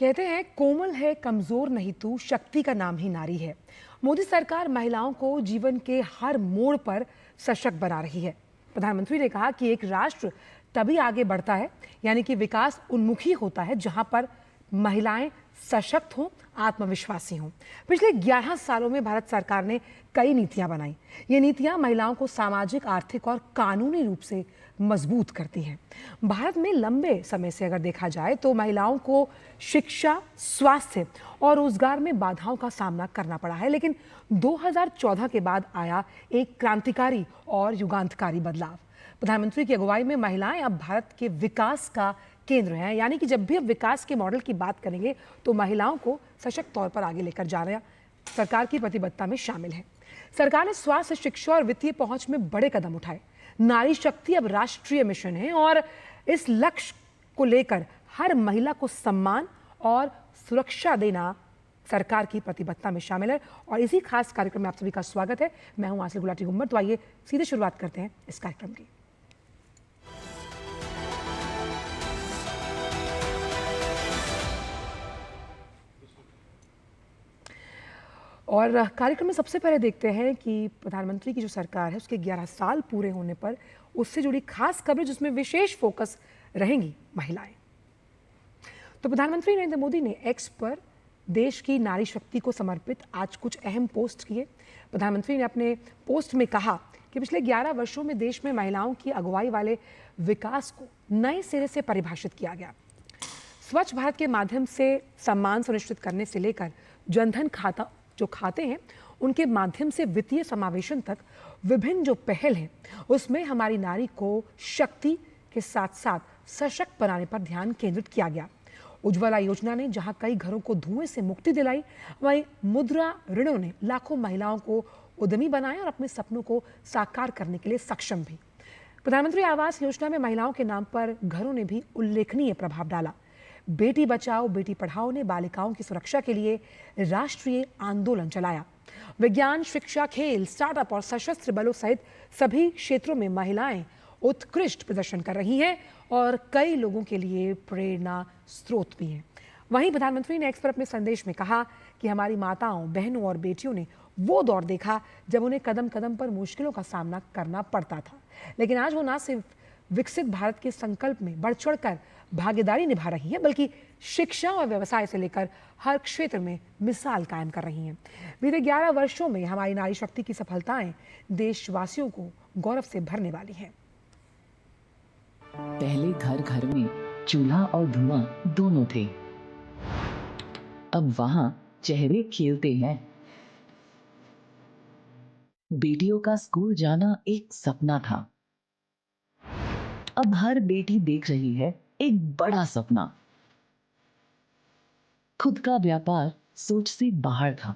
कहते हैं कोमल है कमजोर नहीं तू, शक्ति का नाम ही नारी है। मोदी सरकार महिलाओं को जीवन के हर मोड़ पर सशक्त बना रही है। प्रधानमंत्री ने कहा कि एक राष्ट्र तभी आगे बढ़ता है, यानी कि विकास उन्मुखी होता है, जहां पर महिलाएं सशक्त हों, आत्मविश्वासी हों। पिछले 11 सालों में भारत सरकार ने कई नीतियां बनाई। ये नीतियां महिलाओं को सामाजिक, आर्थिक और कानूनी रूप से मजबूत करती हैं। भारत में लंबे समय से अगर देखा जाए तो महिलाओं को शिक्षा, स्वास्थ्य और रोजगार में बाधाओं का सामना करना पड़ा है, लेकिन 2014 के बाद आया एक क्रांतिकारी और युगांतकारी बदलाव। प्रधानमंत्री की अगुवाई में महिलाएं अब भारत के विकास का केंद्र हैं, यानी कि जब भी अब विकास के मॉडल की बात करेंगे तो महिलाओं को सशक्त तौर पर आगे लेकर जाना सरकार की प्रतिबद्धता में शामिल है। सरकार ने स्वास्थ्य, शिक्षा और वित्तीय पहुंच में बड़े कदम उठाए। नारी शक्ति अब राष्ट्रीय मिशन है और इस लक्ष्य को लेकर हर महिला को सम्मान और सुरक्षा देना सरकार की प्रतिबद्धता में शामिल है। और इसी खास कार्यक्रम में आप सभी का स्वागत है। मैं हूं आसिल गुलाटी गुम्मट। तो आइए सीधे शुरुआत करते हैं इस कार्यक्रम की। और कार्यक्रम में सबसे पहले देखते हैं कि प्रधानमंत्री की जो सरकार है उसके 11 साल पूरे होने पर उससे जुड़ी खास खबरें, जिसमें विशेष फोकस रहेंगी महिलाएं। तो प्रधानमंत्री नरेंद्र मोदी ने एक्स पर देश की नारी शक्ति को समर्पित आज कुछ अहम पोस्ट किए। प्रधानमंत्री ने अपने पोस्ट में कहा कि पिछले 11 वर्षों में देश में महिलाओं की अगुवाई वाले विकास को नए सिरे से परिभाषित किया गया। स्वच्छ भारत के माध्यम से सम्मान सुनिश्चित करने से लेकर जनधन खाता जो खाते हैं उनके माध्यम से वित्तीय समावेशन तक विभिन्न जो पहल हैं उसमें हमारी नारी को शक्ति के साथ साथ सशक्त बनाने पर ध्यान केंद्रित किया गया। उज्ज्वला योजना ने जहां कई घरों को धुएं से मुक्ति दिलाई, वहीं मुद्रा ऋणों ने लाखों महिलाओं को उद्यमी बनाया और अपने सपनों को साकार करने के लिए सक्षम भी। प्रधानमंत्री आवास योजना में महिलाओं के नाम पर घरों ने भी उल्लेखनीय प्रभाव डाला। बेटी बचाओ बेटी पढ़ाओ ने बालिकाओं की सुरक्षा के लिए राष्ट्रीय आंदोलन चलाया। विज्ञान, शिक्षा, खेल, स्टार्टअप और सशस्त्र बलों सहित सभी क्षेत्रों में महिलाएं उत्कृष्ट प्रदर्शन कर रही हैं और कई लोगों के लिए प्रेरणा स्रोत भी हैं। वहीं प्रधानमंत्री ने एक्स पर अपने संदेश में कहा कि हमारी माताओं, बहनों और बेटियों ने वो दौर देखा जब उन्हें कदम कदम पर मुश्किलों का सामना करना पड़ता था, लेकिन आज वो न सिर्फ विकसित भारत के संकल्प में बढ़ चढ़कर भागीदारी निभा रही है, बल्कि शिक्षा और व्यवसाय से लेकर हर क्षेत्र में मिसाल कायम कर रही हैं। बीते 11 वर्षों में हमारी नारी शक्ति की सफलताएं देशवासियों को गौरव से भरने वाली हैं। पहले घर घर में चूल्हा और धुआं दोनों थे, अब वहां चेहरे खिलते हैं। बेटियों का स्कूल जाना एक सपना था, अब हर बेटी देख रही है एक बड़ा सपना। खुद का व्यापार सोच से बाहर था,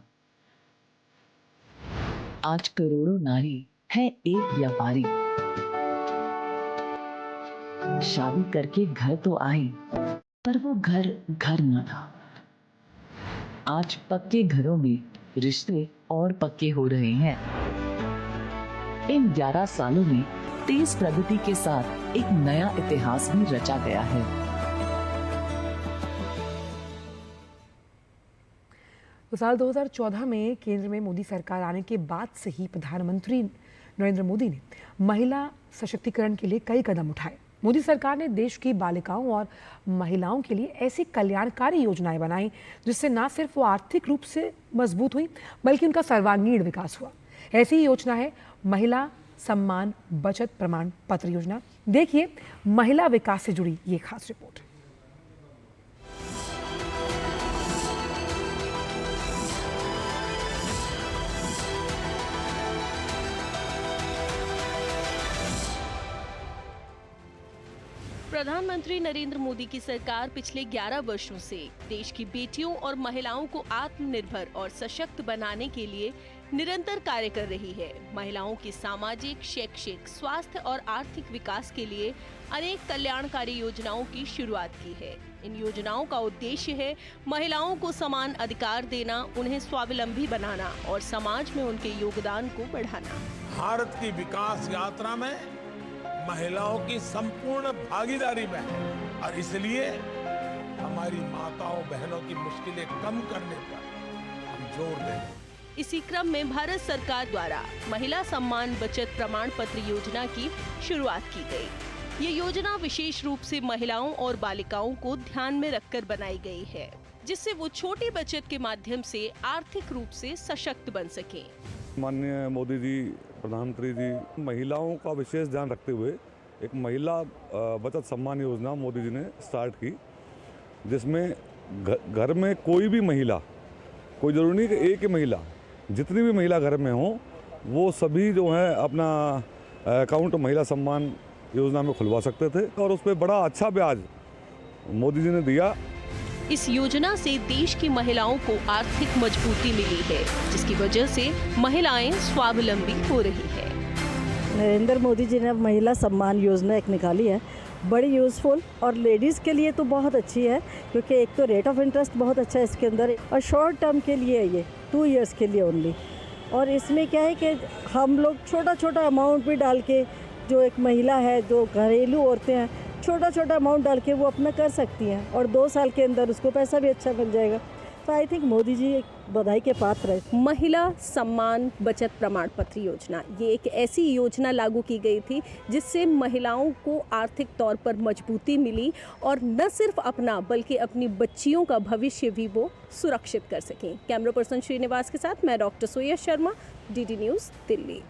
आज करोड़ों नारी है एक व्यापारी। शादी करके घर तो आई, पर वो घर घर न था। आज पक्के घरों में रिश्ते और पक्के हो रहे हैं। इन 11 सालों में तेज प्रगति के साथ एक नया इतिहास भी रचा गया है। तो साल 2014 में केंद्र में मोदी सरकार आने के बाद से ही प्रधानमंत्री नरेंद्र मोदी ने महिला सशक्तिकरण के लिए कई कदम उठाए। मोदी सरकार ने देश की बालिकाओं और महिलाओं के लिए ऐसी कल्याणकारी योजनाएं बनाई जिससे न सिर्फ वो आर्थिक रूप से मजबूत हुई, बल्कि उनका सर्वांगीण विकास हुआ। ऐसी योजना है महिला सम्मान बचत प्रमाण पत्र योजना। देखिए महिला विकास से जुड़ी ये खास रिपोर्ट। प्रधानमंत्री नरेंद्र मोदी की सरकार पिछले 11 वर्षों से देश की बेटियों और महिलाओं को आत्मनिर्भर और सशक्त बनाने के लिए निरंतर कार्य कर रही है। महिलाओं की सामाजिक, शैक्षिक, स्वास्थ्य और आर्थिक विकास के लिए अनेक कल्याणकारी योजनाओं की शुरुआत की है। इन योजनाओं का उद्देश्य है महिलाओं को समान अधिकार देना, उन्हें स्वावलंबी बनाना और समाज में उनके योगदान को बढ़ाना। भारत की विकास यात्रा में महिलाओं की संपूर्ण भागीदारी में है और इसलिए हम हमारी माताओं बहनों की मुश्किलें कम करने पर हम जोर देंगे। इसी क्रम में भारत सरकार द्वारा महिला सम्मान बचत प्रमाण पत्र योजना की शुरुआत की गई। ये योजना विशेष रूप से महिलाओं और बालिकाओं को ध्यान में रखकर बनाई गई है, जिससे वो छोटी बचत के माध्यम से आर्थिक रूप से सशक्त बन सकें। माननीय मोदी जी, प्रधानमंत्री जी महिलाओं का विशेष ध्यान रखते हुए एक महिला बचत सम्मान योजना मोदी जी ने स्टार्ट की, जिसमें घर में कोई भी महिला, कोई ज़रूरी नहीं कि एक ही महिला, जितनी भी महिला घर में हो वो सभी जो है अपना अकाउंट महिला सम्मान योजना में खुलवा सकते थे और उस पर बड़ा अच्छा ब्याज मोदी जी ने दिया। इस योजना से देश की महिलाओं को आर्थिक मजबूती मिली है, जिसकी वजह से महिलाएं स्वावलंबी हो रही है। नरेंद्र मोदी जी ने महिला सम्मान योजना एक निकाली है, बड़ी यूज़फुल और लेडीज़ के लिए तो बहुत अच्छी है, क्योंकि एक तो रेट ऑफ इंटरेस्ट बहुत अच्छा है इसके अंदर और शॉर्ट टर्म के लिए है ये 2 इयर्स के लिए ओनली। और इसमें क्या है कि हम लोग छोटा छोटा अमाउंट भी डाल के, जो एक महिला है, जो घरेलू औरतें हैं, छोटा छोटा अमाउंट डाल के वो अपना कर सकती हैं और 2 साल के अंदर उसको पैसा भी अच्छा मिल जाएगा। तो आई थिंक मोदी जी एक बधाई के पात्र है। महिला सम्मान बचत प्रमाण पत्र योजना, ये एक ऐसी योजना लागू की गई थी जिससे महिलाओं को आर्थिक तौर पर मजबूती मिली और न सिर्फ अपना बल्कि अपनी बच्चियों का भविष्य भी वो सुरक्षित कर सकें। कैमरा पर्सन श्रीनिवास के साथ मैं डॉक्टर सोया शर्मा, डीडी न्यूज़, दिल्ली।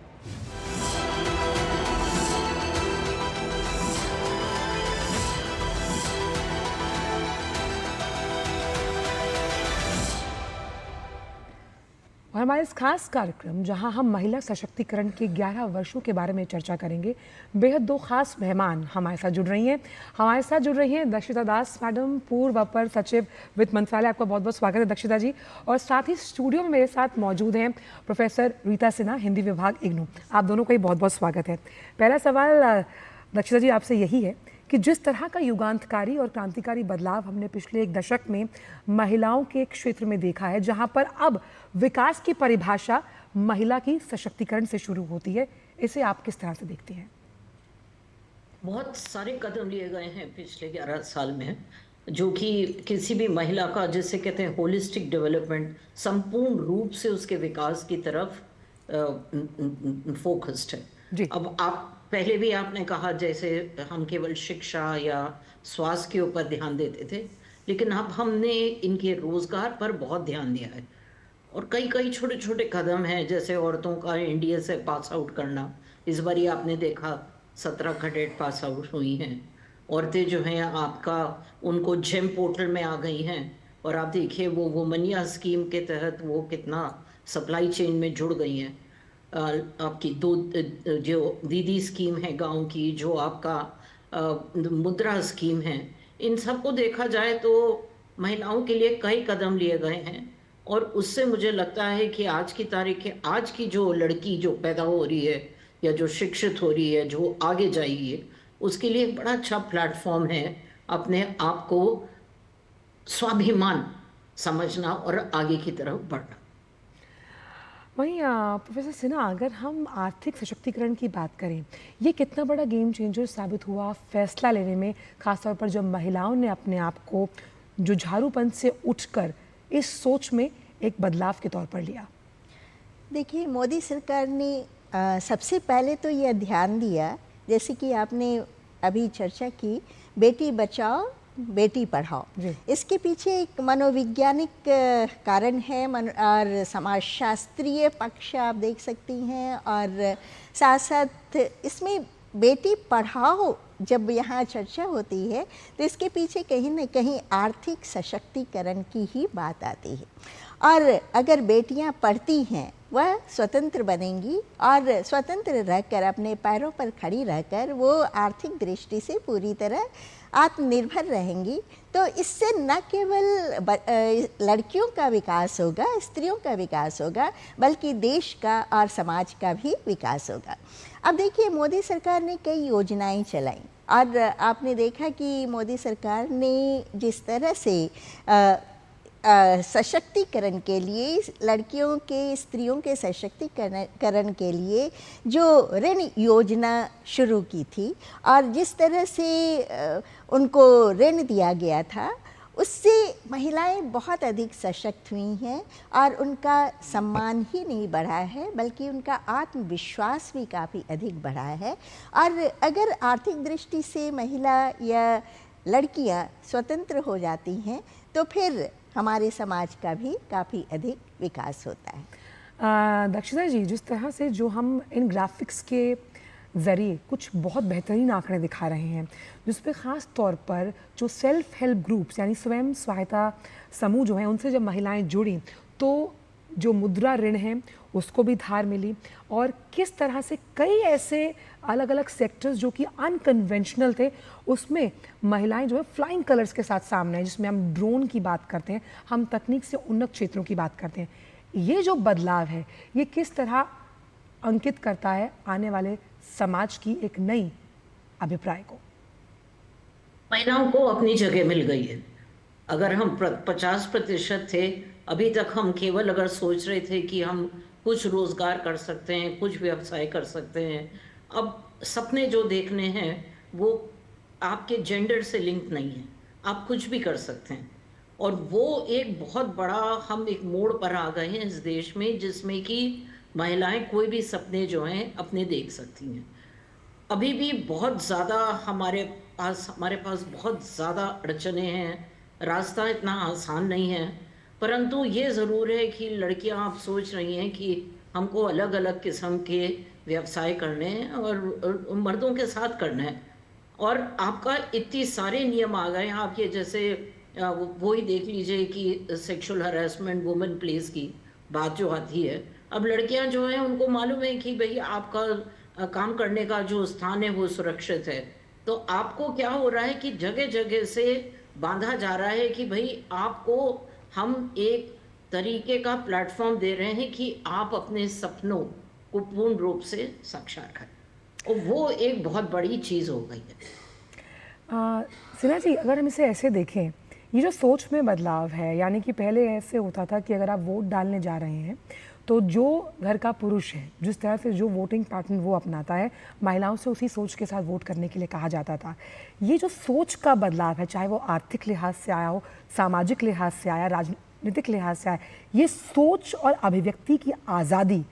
और हमारे इस खास कार्यक्रम जहां हम महिला सशक्तिकरण के 11 वर्षों के बारे में चर्चा करेंगे, बेहद 2 खास मेहमान हमारे साथ जुड़ रही हैं। हमारे साथ जुड़ रही हैं दक्षिता दास मैडम, पूर्व अपर सचिव वित्त मंत्रालय। आपका बहुत बहुत स्वागत है दक्षिता जी। और साथ ही स्टूडियो में मेरे साथ मौजूद हैं प्रोफेसर रीता सिन्हा, हिंदी विभाग, इग्नू। आप दोनों का ही बहुत बहुत स्वागत है। पहला सवाल दक्षिता जी आपसे यही है कि जिस तरह का युगांतकारी और क्रांतिकारी बदलाव हमने पिछले 1 दशक में महिलाओं के क्षेत्र में देखा है, जहां पर अब विकास की परिभाषा महिला की सशक्तिकरण से शुरू होती है, इसे आप किस तरह से देखती हैं? बहुत सारे कदम लिए गए हैं पिछले 11 साल में, जो कि किसी भी महिला का, जिसे कहते हैं होलिस्टिक डेवलपमेंट, संपूर्ण रूप से उसके विकास की तरफ फोकस्ड है जी। अब आप पहले भी आपने कहा जैसे हम केवल शिक्षा या स्वास्थ्य के ऊपर ध्यान देते थे, लेकिन अब हमने इनके रोजगार पर बहुत ध्यान दिया है और कई छोटे छोटे कदम हैं, जैसे औरतों का एनडीए से पास आउट करना। इस बार आपने देखा 17 कैडेट पास आउट हुई हैं। औरतें जो हैं आपका, उनको जेम पोर्टल में आ गई हैं और आप देखिए वो वुमनिया स्कीम के तहत वो कितना सप्लाई चेन में जुड़ गई हैं। आपकी 2 जो दीदी स्कीम है गांव की, जो आपका मुद्रा स्कीम है, इन सबको देखा जाए तो महिलाओं के लिए कई कदम लिए गए हैं और उससे मुझे लगता है कि आज की तारीख के, आज की जो लड़की जो पैदा हो रही है या जो शिक्षित हो रही है, जो आगे जाएगी, उसके लिए बड़ा अच्छा प्लेटफॉर्म है अपने आप को स्वाभिमान समझना और आगे की तरफ बढ़ना। वहीं प्रोफेसर सिन्हा, अगर हम आर्थिक सशक्तिकरण की बात करें, ये कितना बड़ा गेम चेंजर साबित हुआ फैसला लेने में, खासतौर पर जब महिलाओं ने अपने आप को जुझारूपन से उठकर इस सोच में एक बदलाव के तौर पर लिया? देखिए, मोदी सरकार ने सबसे पहले तो यह ध्यान दिया, जैसे कि आपने अभी चर्चा की, बेटी बचाओ बेटी पढ़ाओ। इसके पीछे एक मनोवैज्ञानिक कारण है और समाजशास्त्रीय पक्ष आप देख सकती हैं, और साथ साथ इसमें बेटी पढ़ाओ जब यहाँ चर्चा होती है तो इसके पीछे कहीं न कहीं आर्थिक सशक्तिकरण की ही बात आती है। और अगर बेटियाँ पढ़ती हैं, वह स्वतंत्र बनेंगी और स्वतंत्र रहकर, अपने पैरों पर खड़ी रहकर वो आर्थिक दृष्टि से पूरी तरह आत्मनिर्भर रहेंगी। तो इससे न केवल लड़कियों का विकास होगा, स्त्रियों का विकास होगा, बल्कि देश का और समाज का भी विकास होगा। अब देखिए, मोदी सरकार ने कई योजनाएं चलाई और आपने देखा कि मोदी सरकार ने जिस तरह से सशक्तिकरण के लिए, लड़कियों के, स्त्रियों के सशक्तिकरण के लिए जो ऋण योजना शुरू की थी और जिस तरह से उनको ऋण दिया गया था, उससे महिलाएं बहुत अधिक सशक्त हुई हैं और उनका सम्मान ही नहीं बढ़ा है बल्कि उनका आत्मविश्वास भी काफ़ी अधिक बढ़ा है। और अगर आर्थिक दृष्टि से महिला या लड़कियां स्वतंत्र हो जाती हैं तो फिर हमारे समाज का भी काफ़ी अधिक विकास होता है। दक्षिता जी, जिस तरह से जो हम इन ग्राफिक्स के ज़रिए कुछ बहुत बेहतरीन आंकड़े दिखा रहे हैं, जिस पे ख़ास तौर पर जो सेल्फ हेल्प ग्रुप्स यानी स्वयं सहायता समूह जो हैं, उनसे जब महिलाएं जुड़ी तो जो मुद्रा ऋण है उसको भी धार मिली, और किस तरह से कई ऐसे अलग अलग सेक्टर्स जो कि अनकन्वेंशनल थे उसमें महिलाएं जो है फ्लाइंग कलर्स के साथ सामने हैं, जिसमें हम ड्रोन की बात करते हैं, हम तकनीक से उन्नत क्षेत्रों की बात करते हैं। ये जो बदलाव है ये किस तरह अंकित करता है आने वाले समाज की एक नई अभिप्राय को? महिलाओं को अपनी जगह मिल गई है। अगर हम 50% थे, अभी तक हम केवल अगर सोच रहे थे कि हम कुछ रोजगार कर सकते हैं, कुछ व्यवसाय कर सकते हैं, अब सपने जो देखने हैं वो आपके जेंडर से लिंक नहीं है, आप कुछ भी कर सकते हैं। और वो एक बहुत बड़ा हम एक मोड़ पर आ गए हैं इस देश में, जिसमें कि महिलाएं कोई भी सपने जो हैं अपने देख सकती हैं। अभी भी बहुत ज़्यादा हमारे पास बहुत ज़्यादा अड़चने हैं, रास्ता इतना आसान नहीं है, परंतु ये ज़रूर है कि लड़कियां आप सोच रही हैं कि हमको अलग अलग किस्म के व्यवसाय करने हैं और मर्दों के साथ करना है। और आपका इतनी सारे नियम आ गए हैं, आप ये जैसे वो ही देख लीजिए कि सेक्सुअल हरासमेंट वुमेन प्लेस की बात जो आती है, अब लड़कियां जो हैं उनको मालूम है कि भाई आपका काम करने का जो स्थान है वो सुरक्षित है। तो आपको क्या हो रहा है कि जगह जगह से बांधा जा रहा है कि भाई आपको हम एक तरीके का प्लेटफॉर्म दे रहे हैं कि आप अपने सपनों को पूर्ण रूप से साकार करें, और वो एक बहुत बड़ी चीज़ हो गई है। सिन्हा जी, अगर हम इसे ऐसे देखें, ये जो सोच में बदलाव है, यानी कि पहले ऐसे होता था कि अगर आप वोट डालने जा रहे हैं तो जो घर का पुरुष है, जिस तरह से जो वोटिंग पैटर्न वो अपनाता है, महिलाओं से उसी सोच के साथ वोट करने के लिए कहा जाता था। ये जो सोच का बदलाव है, चाहे वो आर्थिक लिहाज से आया हो, सामाजिक लिहाज से आया, राजनीतिक लिहाज से आया, ये सोच और अभिव्यक्ति की आज़ादी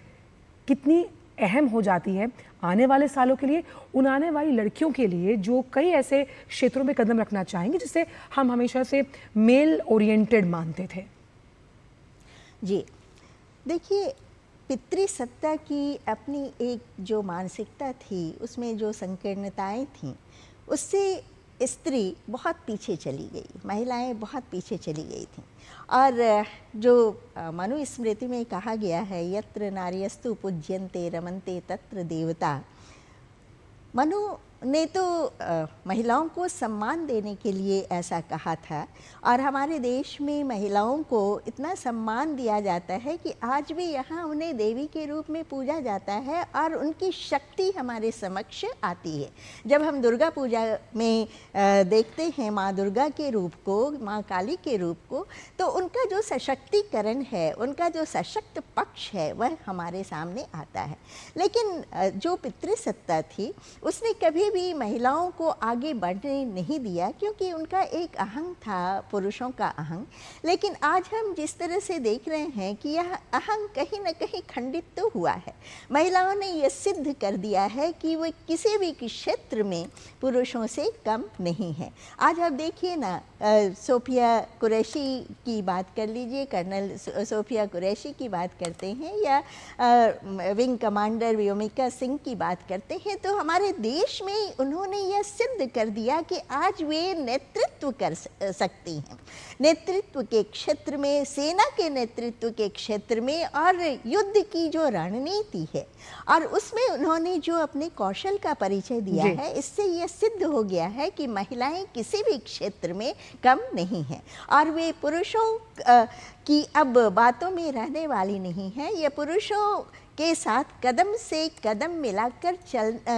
कितनी अहम हो जाती है आने वाले सालों के लिए, उन आने वाली लड़कियों के लिए जो कई ऐसे क्षेत्रों में कदम रखना चाहेंगे जिसे हम हमेशा से मेल ओरिएंटेड मानते थे। जी देखिए, पितृसत्ता की अपनी एक जो मानसिकता थी, उसमें जो संकीर्णताएं थीं, उससे स्त्री बहुत पीछे चली गई, महिलाएं बहुत पीछे चली गई थीं। और जो मनुस्मृति में कहा गया है, यत्र नार्यस्तु पूज्यन्ते रमन्ते तत्र देवता, मनु ने तो महिलाओं को सम्मान देने के लिए ऐसा कहा था, और हमारे देश में महिलाओं को इतना सम्मान दिया जाता है कि आज भी यहाँ उन्हें देवी के रूप में पूजा जाता है और उनकी शक्ति हमारे समक्ष आती है। जब हम दुर्गा पूजा में देखते हैं माँ दुर्गा के रूप को, माँ काली के रूप को, तो उनका जो सशक्तिकरण है, उनका जो सशक्त पक्ष है, वह हमारे सामने आता है। लेकिन जो पितृसत्ता थी उसने कभी भी महिलाओं को आगे बढ़ने नहीं दिया, क्योंकि उनका एक अहंग था, पुरुषों का अहंग। लेकिन आज हम जिस तरह से देख रहे हैं कि यह अहंग कहीं न कहीं खंडित तो हुआ है। महिलाओं ने यह सिद्ध कर दिया है कि वो किसी भी क्षेत्र में पुरुषों से कम नहीं है। आज आप देखिए ना, सोफिया कुरैशी की बात कर लीजिए, कर्नल सोफिया कुरैशी की बात करते हैं, या विंग कमांडर व्योमिका सिंह की बात करते हैं, तो हमारे देश में उन्होंने यह सिद्ध कर दिया कि आज वे नेतृत्व कर सकती हैं। नेतृत्व के क्षेत्र में, सेना के नेतृत्व के क्षेत्र में, और युद्ध की जो रणनीति है, और उसमें उन्होंने जो अपने कौशल का परिचय दिया है, इससे यह सिद्ध हो गया है कि महिलाएं किसी भी क्षेत्र में कम नहीं हैं, और वे पुरुषों की अब बातों में रहने वाली नहीं है। ये पुरुषों के साथ कदम से कदम मिलाकर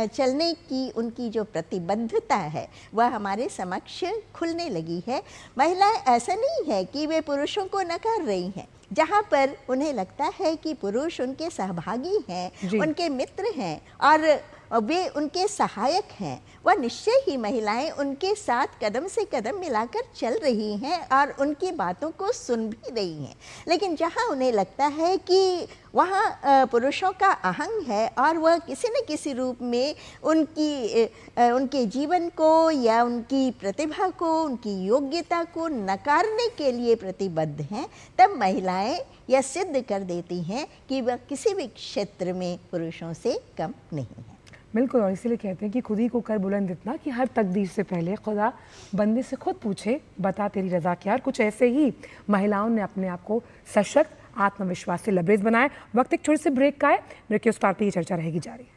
चलने की उनकी जो प्रतिबद्धता है, वह हमारे समक्ष खुलने लगी है। महिलाएं ऐसा नहीं है कि वे पुरुषों को नकार रही हैं। जहाँ पर उन्हें लगता है कि पुरुष उनके सहभागी हैं, उनके मित्र हैं, और और वे उनके सहायक हैं, वह निश्चय ही महिलाएं उनके साथ कदम से कदम मिलाकर चल रही हैं और उनकी बातों को सुन भी रही हैं। लेकिन जहां उन्हें लगता है कि वहाँ पुरुषों का अहंग है और वह किसी न किसी रूप में उनके जीवन को या उनकी प्रतिभा को, उनकी योग्यता को नकारने के लिए प्रतिबद्ध हैं, तब महिलाएं यह सिद्ध कर देती हैं कि वह किसी भी क्षेत्र में पुरुषों से कम नहीं है। बिल्कुल, और इसीलिए कहते हैं कि खुद ही को कर बुलंद इतना कि हर तकदीर से पहले खुदा बंदे से खुद पूछे बता तेरी रज़ा क्या। और कुछ ऐसे ही महिलाओं ने अपने आप को सशक्त, आत्मविश्वास से लबरेज बनाए। वक्त एक छोटे से ब्रेक का है, ब्रेक के उस पार पे ये चर्चा रहेगी जारी।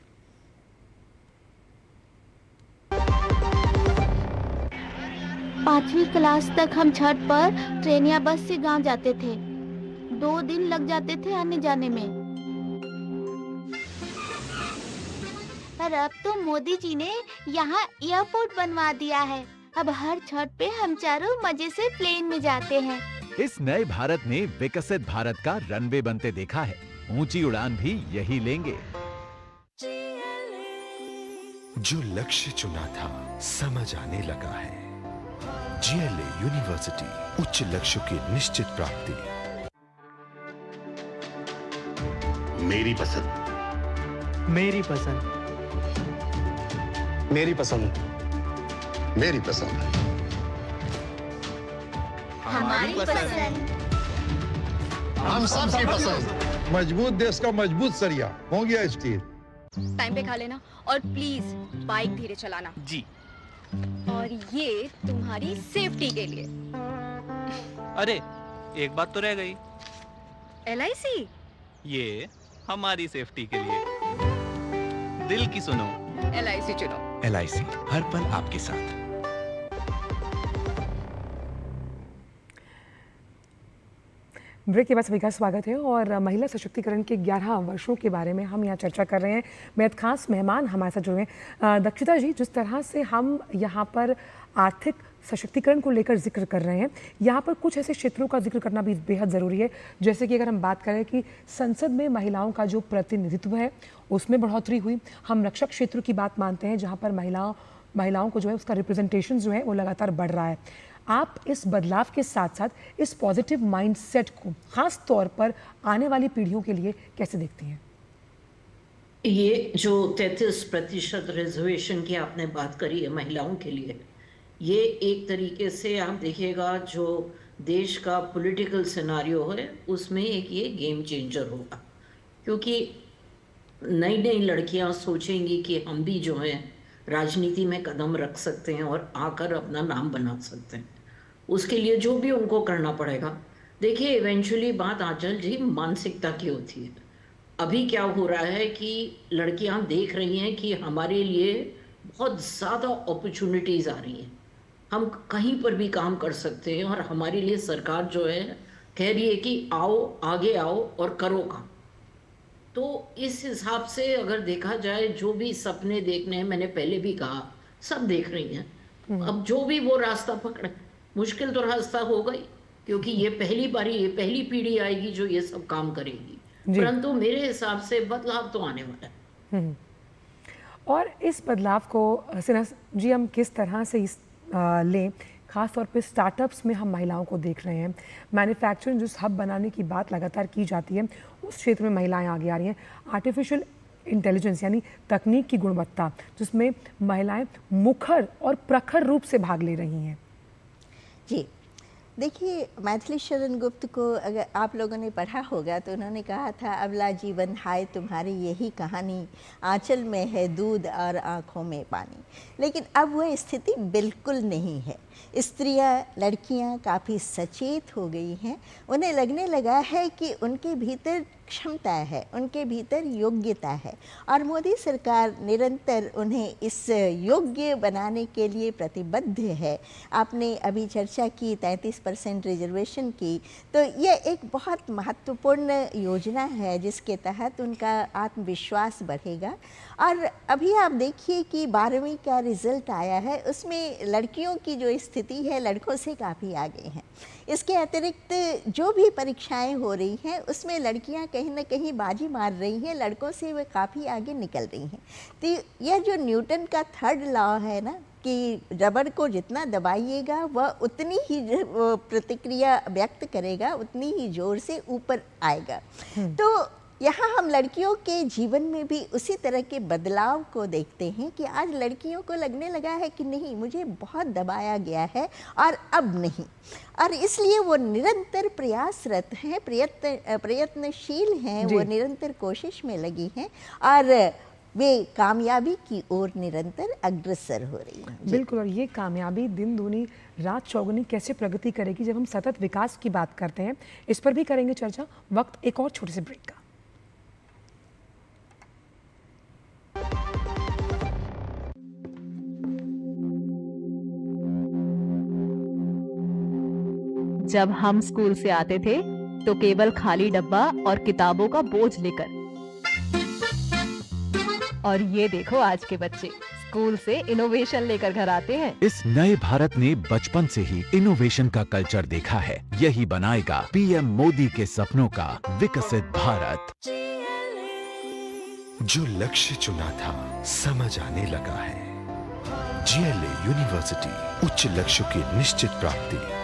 5वीं क्लास तक हम छत पर ट्रेन या बस से गांव जाते थे। 2 दिन लग जाते थे आने जाने में। पर अब तो मोदी जी ने यहाँ एयरपोर्ट बनवा दिया है। अब हर छत पे हम चारों मजे से प्लेन में जाते हैं। इस नए भारत ने विकसित भारत का रनवे बनते देखा है। ऊंची उड़ान भी यही लेंगे। जो लक्ष्य चुना था समझ आने लगा है। GLA यूनिवर्सिटी, उच्च लक्ष्यों की निश्चित प्राप्ति। मेरी पसंद, मेरी पसंद, मेरी पसंद, मेरी पसंद, हमारी पसंद, हम सबकी पसंद। मजबूत देश का मजबूत सरिया हो गया स्टील। टाइम पे खा लेना और प्लीज बाइक धीरे चलाना जी। और ये तुम्हारी सेफ्टी के लिए। अरे एक बात तो रह गई। LIC, ये हमारी सेफ्टी के लिए। दिल की सुनो, LIC चुनो। LIC हर पल आपके साथ। ब्रेक के बाद सभी का स्वागत है और महिला सशक्तिकरण के 11 वर्षों के बारे में हम यहाँ चर्चा कर रहे हैं। बेहद खास मेहमान हमारे साथ जुड़े हैं। दक्षिता जी, जिस तरह से हम यहाँ पर आर्थिक सशक्तिकरण को लेकर जिक्र कर रहे हैं, यहाँ पर कुछ ऐसे क्षेत्रों का जिक्र करना भी बेहद ज़रूरी है। जैसे कि अगर हम बात करें कि संसद में महिलाओं का जो प्रतिनिधित्व है उसमें बढ़ोतरी हुई। हम रक्षा क्षेत्र की बात मानते हैं जहाँ पर महिलाओं को जो है उसका रिप्रेजेंटेशन जो है वो लगातार बढ़ रहा है। आप इस बदलाव के साथ साथ इस पॉजिटिव माइंडसेट को खास तौर पर आने वाली पीढ़ियों के लिए कैसे देखती हैं? ये जो 33% रिजर्वेशन की आपने बात करी है महिलाओं के लिए, ये एक तरीके से आप देखिएगा जो देश का पॉलिटिकल सिनारियो है उसमें एक ये गेम चेंजर होगा। क्योंकि नई नई लड़कियां सोचेंगी कि हम भी जो है राजनीति में कदम रख सकते हैं और आकर अपना नाम बना सकते हैं। उसके लिए जो भी उनको करना पड़ेगा। देखिए, इवेंचुअली बात आंचल जी मानसिकता की होती है। अभी क्या हो रहा है कि लड़कियां देख रही हैं कि हमारे लिए बहुत ज़्यादा अपॉर्चुनिटीज़ आ रही हैं, हम कहीं पर भी काम कर सकते हैं और हमारे लिए सरकार जो है कह रही है कि आओ, आगे आओ और करो काम। तो इस हिसाब से अगर देखा जाए, जो भी सपने देखने हैं, मैंने पहले भी कहा, सब देख रही हैं। अब जो भी वो रास्ता पकड़े, मुश्किल तो रास्ता होगा ही, क्योंकि ये पहली पहली पीढ़ी आएगी जो ये सब काम करेगी। परंतु मेरे हिसाब से बदलाव तो आने वाला है। और इस बदलाव को सिन्हा जी हम किस तरह से लें? खास तौर पे स्टार्टअप्स में हम महिलाओं को देख रहे हैं। मैन्युफैक्चरिंग जिस हब बनाने की बात लगातार की जाती है, उस क्षेत्र में महिलाएं आगे आ रही हैं। आर्टिफिशियल इंटेलिजेंस यानी तकनीक की गुणवत्ता, जिसमें महिलाएं मुखर और प्रखर रूप से भाग ले रही हैं। जी देखिए, मैथिली शरण गुप्त को अगर आप लोगों ने पढ़ा होगा तो उन्होंने कहा था, अबला जीवन हाय तुम्हारी यही कहानी, आंचल में है दूध और आँखों में पानी। लेकिन अब वह स्थिति बिल्कुल नहीं है। स्त्रियां, लड़कियां काफ़ी सचेत हो गई हैं। उन्हें लगने लगा है कि उनके भीतर क्षमता है, उनके भीतर योग्यता है और मोदी सरकार निरंतर उन्हें इस योग्य बनाने के लिए प्रतिबद्ध है। आपने अभी चर्चा की 33% 15% रिजर्वेशन की, तो ये एक बहुत महत्वपूर्ण योजना है जिसके तहत उनका आत्मविश्वास बढ़ेगा। और अभी आप देखिए कि 12वीं का रिज़ल्ट आया है, उसमें लड़कियों की जो स्थिति है लड़कों से काफ़ी आगे हैं। इसके अतिरिक्त जो भी परीक्षाएं हो रही हैं उसमें लड़कियां कहीं ना कहीं बाजी मार रही हैं, लड़कों से वे काफ़ी आगे निकल रही हैं। तो यह जो न्यूटन का थर्ड लॉ है ना कि रबड़ को जितना दबाइएगा वह उतनी ही प्रतिक्रिया व्यक्त करेगा, उतनी ही जोर से ऊपर आएगा। तो यहाँ हम लड़कियों के जीवन में भी उसी तरह के बदलाव को देखते हैं कि आज लड़कियों को लगने लगा है कि नहीं, मुझे बहुत दबाया गया है और अब नहीं, और इसलिए वो निरंतर प्रयासरत हैं, प्रयत्नशील हैं, वो निरंतर कोशिश में लगी हैं और वे कामयाबी की ओर निरंतर अग्रसर हो रही हैं। बिल्कुल, और ये कामयाबी दिन दूनी रात चौगुनी कैसे प्रगति करेगी जब हम सतत विकास की बात करते हैं, इस पर भी करेंगे चर्चा। वक्त एक और छोटे से ब्रेक का। जब हम स्कूल से आते थे तो केवल खाली डब्बा और किताबों का बोझ लेकर, और ये देखो आज के बच्चे स्कूल से इनोवेशन लेकर घर आते हैं। इस नए भारत ने बचपन से ही इनोवेशन का कल्चर देखा है। यही बनाएगा पीएम मोदी के सपनों का विकसित भारत। जो लक्ष्य चुना था समझ आने लगा है। GLA यूनिवर्सिटी, उच्च लक्ष्यों की निश्चित प्राप्ति।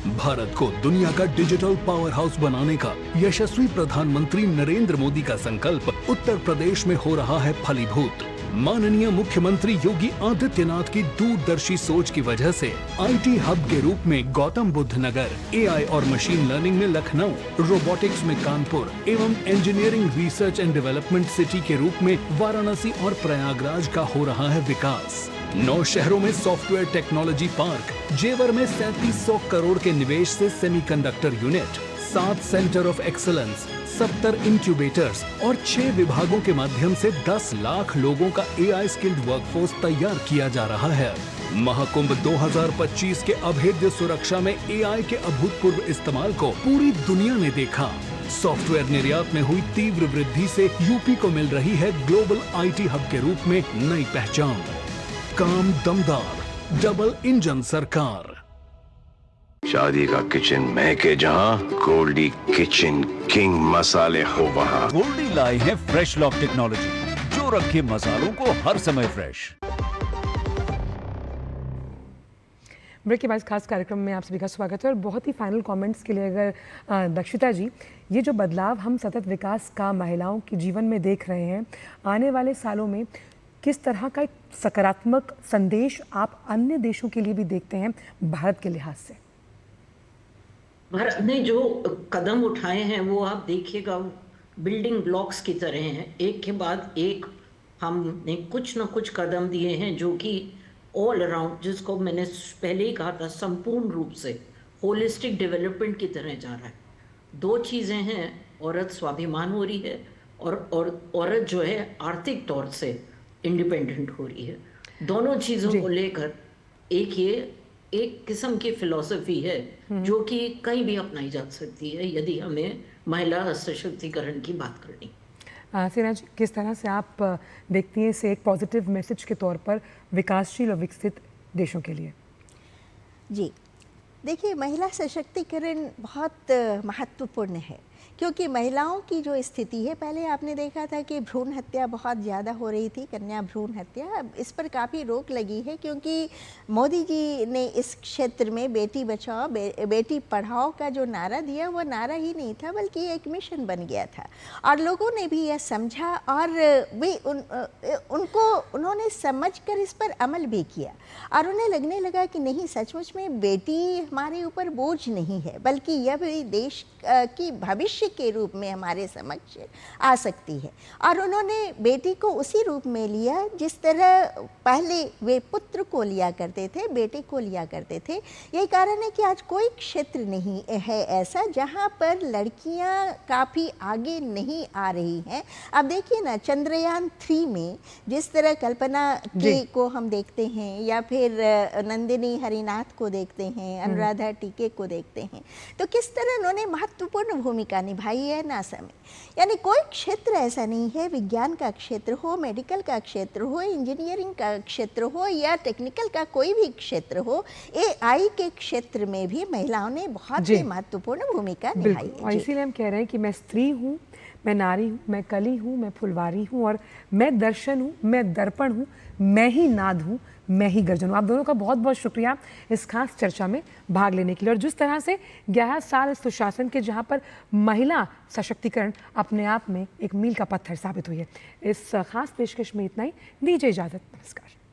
भारत को दुनिया का डिजिटल पावर हाउस बनाने का यशस्वी प्रधानमंत्री नरेंद्र मोदी का संकल्प उत्तर प्रदेश में हो रहा है फलीभूत। माननीय मुख्यमंत्री योगी आदित्यनाथ की दूरदर्शी सोच की वजह से IT हब के रूप में गौतम बुद्ध नगर, AI और मशीन लर्निंग में लखनऊ, रोबोटिक्स में कानपुर एवं engineering research and development city के रूप में वाराणसी और प्रयागराज का हो रहा है विकास। 9 शहरों में सॉफ्टवेयर टेक्नोलॉजी पार्क, जेवर में 3700 करोड़ के निवेश से semiconductor unit, 7 centre of excellence, 70 incubators और 6 विभागों के माध्यम से 10 लाख लोगों का AI स्किल्ड वर्कफोर्स तैयार किया जा रहा है। महाकुंभ 2025 के अभेद्य सुरक्षा में AI के अभूतपूर्व इस्तेमाल को पूरी दुनिया ने देखा। सॉफ्टवेयर निर्यात में हुई तीव्र वृद्धि से यूपी को मिल रही है ग्लोबल IT हब के रूप में नई पहचान। काम दमदार, डबल इंजन सरकार। शादी का किचन महके जहां, गोल्डी किचन किंग मसाले हो वहां। गोल्डी लाई है फ्रेश लॉक टेक्नोलॉजी, जो रखे मसालों को हर समय फ्रेश। ब्रेक के बाद खास कार्यक्रम में आप सभी का स्वागत है। और बहुत ही फाइनल कमेंट्स के लिए अगर दक्षिता जी, ये जो बदलाव हम सतत विकास का महिलाओं के जीवन में देख रहे हैं, आने वाले सालों में किस तरह का एक सकारात्मक संदेश आप अन्य देशों के लिए भी देखते हैं भारत के लिहाज से? भारत ने जो कदम उठाए हैं वो आप देखिएगा बिल्डिंग ब्लॉक्स की तरह हैं, एक के बाद एक हमने कुछ न कुछ कदम दिए हैं जो कि ऑल अराउंड, जिसको मैंने पहले ही कहा था, संपूर्ण रूप से होलिस्टिक डेवलपमेंट की तरह जा रहा है। 2 चीज़ें हैं, औरत स्वाभिमान हो रही है और औरत जो है आर्थिक तौर से इंडिपेंडेंट हो रही है। दोनों चीज़ों को लेकर एक किस्म की फिलॉसफी है जो कि कहीं भी अपनाई जा सकती है यदि हमें महिला सशक्तिकरण की बात करनी। सेना जी, किस तरह से आप देखती हैं इसे एक पॉजिटिव मैसेज के तौर पर विकासशील और विकसित देशों के लिए? जी देखिए, महिला सशक्तिकरण बहुत महत्वपूर्ण है क्योंकि महिलाओं की जो स्थिति है, पहले आपने देखा था कि भ्रूण हत्या बहुत ज़्यादा हो रही थी, कन्या भ्रूण हत्या। अब इस पर काफ़ी रोक लगी है क्योंकि मोदी जी ने इस क्षेत्र में बेटी बचाओ बेटी पढ़ाओ का जो नारा दिया, वो नारा ही नहीं था बल्कि एक मिशन बन गया था और लोगों ने भी यह समझा और वे उन्होंने समझकर इस पर अमल भी किया और उन्हें लगने लगा कि नहीं, सचमुच में बेटी हमारे ऊपर बोझ नहीं है बल्कि यह भी देश की भविष्य भविष्य के रूप में हमारे समक्ष आ सकती है। और उन्होंने बेटी को उसी रूप में लिया जिस तरह पहले वे पुत्र को लिया करते थे, बेटे को लिया करते थे। यही कारण है कि आज कोई क्षेत्र नहीं है ऐसा जहाँ पर लड़कियाँ काफ़ी आगे नहीं आ रही हैं। अब देखिए ना, चंद्रयान 3 में जिस तरह कल्पना के को हम देखते हैं, या फिर नंदिनी हरिनाथ को देखते हैं, अनुराधा टीके को देखते हैं, तो किस तरह उन्होंने महत्वपूर्ण भूमिका निभाई है नासा में। यानी कोई क्षेत्र ऐसा नहीं है, विज्ञान का क्षेत्र हो, मेडिकल का क्षेत्र हो, इंजीनियरिंग का क्षेत्र हो या टेक्निकल का कोई भी क्षेत्र हो, AI के क्षेत्र में भी महिलाओं ने बहुत ही महत्वपूर्ण भूमिका निभाई है। और इसीलिए हम कह रहे हैं कि मैं स्त्री हूँ, मैं नारी हूँ, मैं कली हूँ, मैं फुलवारी हूँ, और मैं दर्शन हूँ, मैं दर्पण हूँ, मैं ही नाद हूँ, मैं ही गर्जन हूँ। आप दोनों का बहुत बहुत शुक्रिया इस खास चर्चा में भाग लेने के लिए। और जिस तरह से 11 साल इस सुशासन के, जहाँ पर महिला सशक्तिकरण अपने आप में एक मील का पत्थर साबित हुई है, इस खास पेशकश में इतना ही। दीजिए इजाज़त, नमस्कार।